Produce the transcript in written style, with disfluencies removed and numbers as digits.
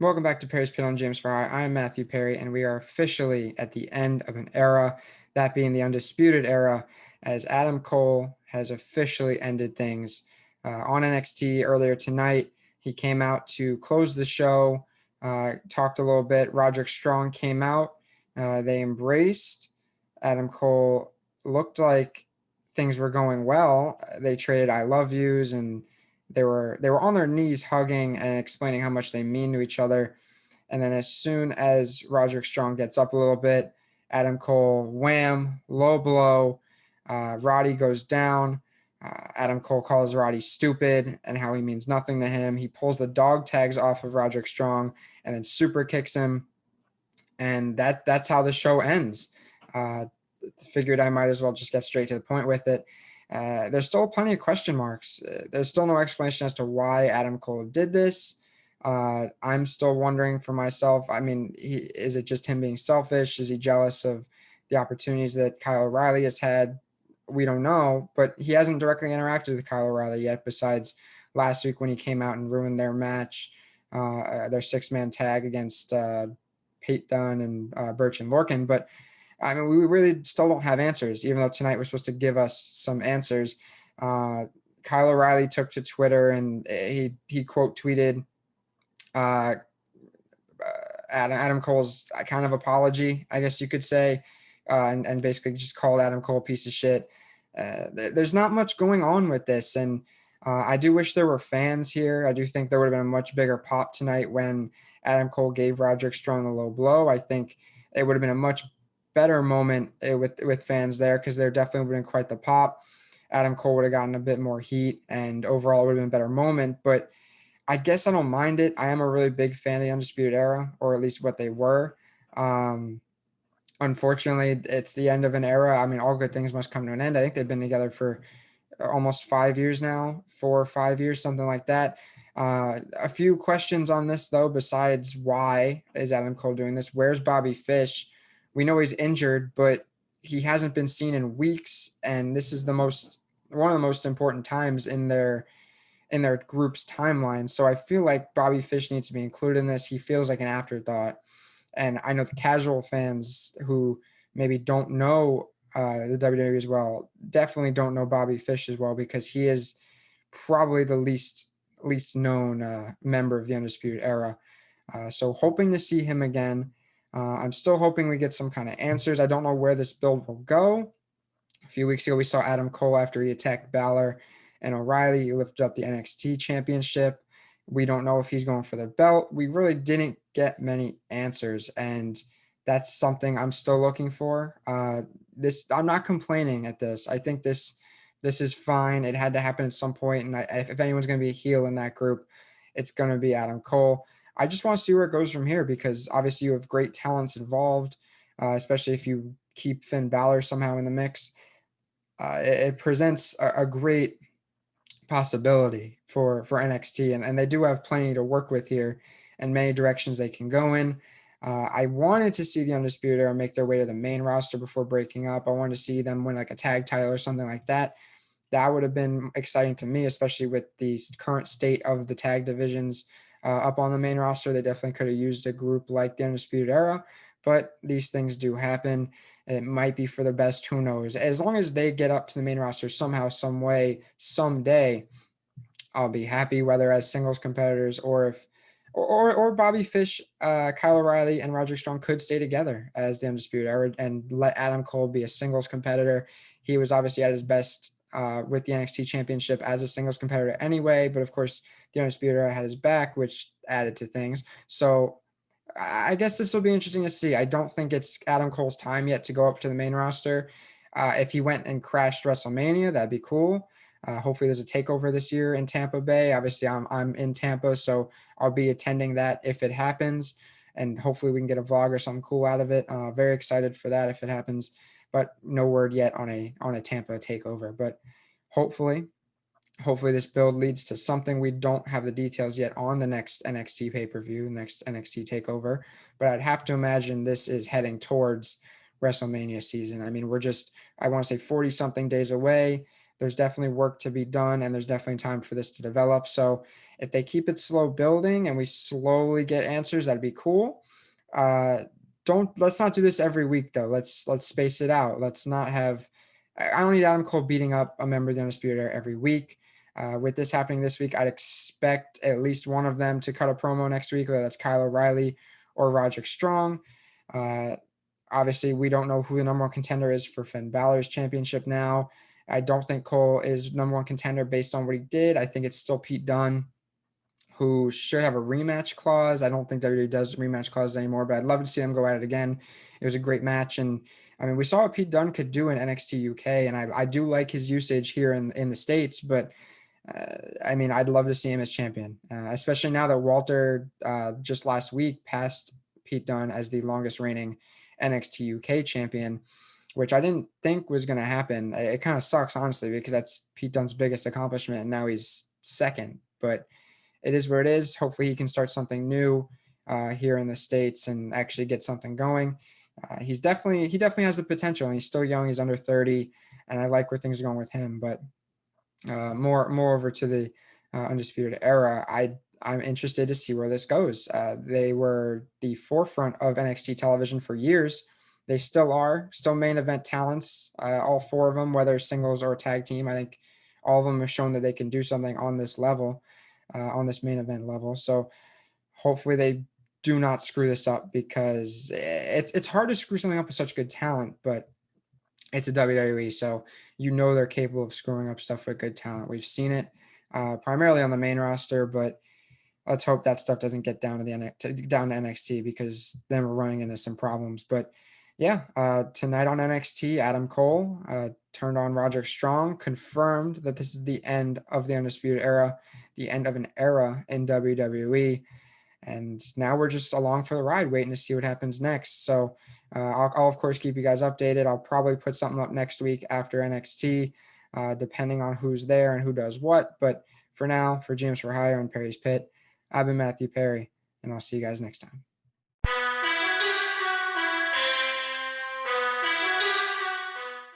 Welcome back to Perry's Pit on James Fry. I am Matthew Perry, and we are officially at the end of an era, that being the Undisputed Era, as Adam Cole has officially ended things on NXT earlier tonight. He came out to close the show, talked a little bit. Roderick Strong came out. They embraced. Adam Cole looked like things were going well. They traded "I love yous" and they were on their knees hugging and explaining how much they mean to each other. And then as soon as Roderick Strong gets up a little bit, Adam Cole, wham, low blow. Roddy goes down. Adam Cole calls Roddy stupid and how he means nothing to him. He pulls the dog tags off of Roderick Strong and then super kicks him. And that's how the show ends. Uh, Figured I might as well just get straight to the point with it. There's still plenty of question marks. There's still no explanation as to why Adam Cole did this. I'm still wondering for myself. I mean, is it just him being selfish? Is he jealous of the opportunities that Kyle O'Reilly has had? We don't know, but he hasn't directly interacted with Kyle O'Reilly yet, besides last week when he came out and ruined their match, their six-man tag against Pete Dunne and Birch and Lorcan. But I mean, we really still don't have answers, even though tonight was supposed to give us some answers. Kyle O'Reilly took to Twitter and he quote tweeted uh, Adam Cole's kind of apology, I guess you could say, and basically just called Adam Cole a piece of shit. There's not much going on with this, and I do wish there were fans here. I do think there would have been a much bigger pop tonight when Adam Cole gave Roderick Strong a low blow. I think it would have been a much better moment with fans there because there definitely would have been quite the pop. Adam Cole would have gotten a bit more heat, and overall it would have been a better moment. But I guess I don't mind it. I am a really big fan of the Undisputed Era, or at least what they were. Um, Unfortunately, it's the end of an era. I mean, all good things must come to an end. I think they've been together for almost 5 years now, 4 or 5 years, something like that. A few questions on this, though, besides why is Adam Cole doing this? Where's Bobby Fish? We know he's injured, but he hasn't been seen in weeks, and this is one of the most important times in their group's timeline. So I feel like Bobby Fish needs to be included in this. He feels like an afterthought. And I know the casual fans who maybe don't know the WWE as well definitely don't know Bobby Fish as well because he is probably the least known member of the Undisputed Era. So hoping to see him again. I'm still hoping we get some kind of answers. I don't know where this build will go. A few weeks ago, we saw Adam Cole after he attacked Balor and O'Reilly. He lifted up the NXT championship. We don't know if he's going for the belt. We really didn't get many answers, and that's something I'm still looking for. This I'm not complaining at this. I think this is fine. It had to happen at some point, and if anyone's going to be a heel in that group, it's going to be Adam Cole. I just want to see where it goes from here because obviously you have great talents involved, especially if you keep Finn Balor somehow in the mix. It presents a great possibility for NXT, and they do have plenty to work with here and many directions they can go in. I wanted to see the Undisputed Era make their way to the main roster before breaking up. I wanted to see them win like a tag title or something like that. That would have been exciting to me, especially with the current state of the tag divisions up on the main roster. They definitely could have used a group like the Undisputed Era, but these things do happen. It might be for the best. Who knows? As long as they get up to the main roster somehow, some way, someday, I'll be happy. Whether as singles competitors or if or Bobby Fish, Kyle O'Reilly, and Roderick Strong could stay together as the Undisputed Era and let Adam Cole be a singles competitor. He was obviously at his best with the NXT Championship as a singles competitor anyway, but of course the Undisputed Era had his back, which added to things. So I guess this will be interesting to see. I don't think it's Adam Cole's time yet to go up to the main roster. If he went and crashed WrestleMania, that'd be cool. Hopefully, there's a takeover this year in Tampa Bay. Obviously, I'm in Tampa, so I'll be attending that if it happens, and hopefully we can get a vlog or something cool out of it. Very excited for that if it happens, but no word yet on a Tampa takeover. But hopefully, hopefully this build leads to something. We don't have the details yet on the next NXT pay-per-view, next NXT takeover, but I'd have to imagine this is heading towards WrestleMania season. I mean, I want to say 40 something days away. there's definitely work to be done, and there's definitely time for this to develop. So if they keep it slow building and we slowly get answers, that'd be cool. Uh, don't let's not do this every week though. Let's space it out. Let's not have. I don't need Adam Cole beating up a member of the Undisputed Era every week. With this happening this week, I'd expect at least one of them to cut a promo next week, whether that's Kyle O'Reilly or Roderick Strong. Uh, Obviously, we don't know who the number one contender is for Finn Balor's championship now. I don't think Cole is number one contender based on what he did. I think it's still Pete Dunne, who should have a rematch clause. I don't think WWE does rematch clauses anymore, but I'd love to see them go at it again. It was a great match. And I mean, we saw what Pete Dunne could do in NXT UK, and I do like his usage here in the States, but I mean, I'd love to see him as champion, especially now that Walter just last week passed Pete Dunne as the longest reigning NXT UK champion, which I didn't think was going to happen. It kind of sucks, honestly, because that's Pete Dunne's biggest accomplishment, and now he's second. But it is where it is. Hopefully, he can start something new here in the States and actually get something going. He definitely has the potential, and he's still young. He's under 30, and I like where things are going with him. But more over to the Undisputed Era. I'm interested to see where this goes. They were the forefront of NXT television for years. They still are, still main event talents. All four of them, whether singles or tag team, I think all of them have shown that they can do something on this level, on this main event level. So hopefully they do not screw this up, because it's hard to screw something up with such good talent, but it's a WWE, so they're capable of screwing up stuff with good talent. We've seen it primarily on the main roster, but let's hope that stuff doesn't get down to NXT, because then we're running into some problems. But yeah, tonight on NXT, Adam Cole turned on Roderick Strong, confirmed that this is the end of the Undisputed Era, the end of an era in WWE. And now we're just along for the ride, waiting to see what happens next. So I'll of course keep you guys updated. I'll probably put something up next week after NXT, depending on who's there and who does what. But for now, for James for Hire and Perry's Pit, I've been Matthew Perry, and I'll see you guys next time.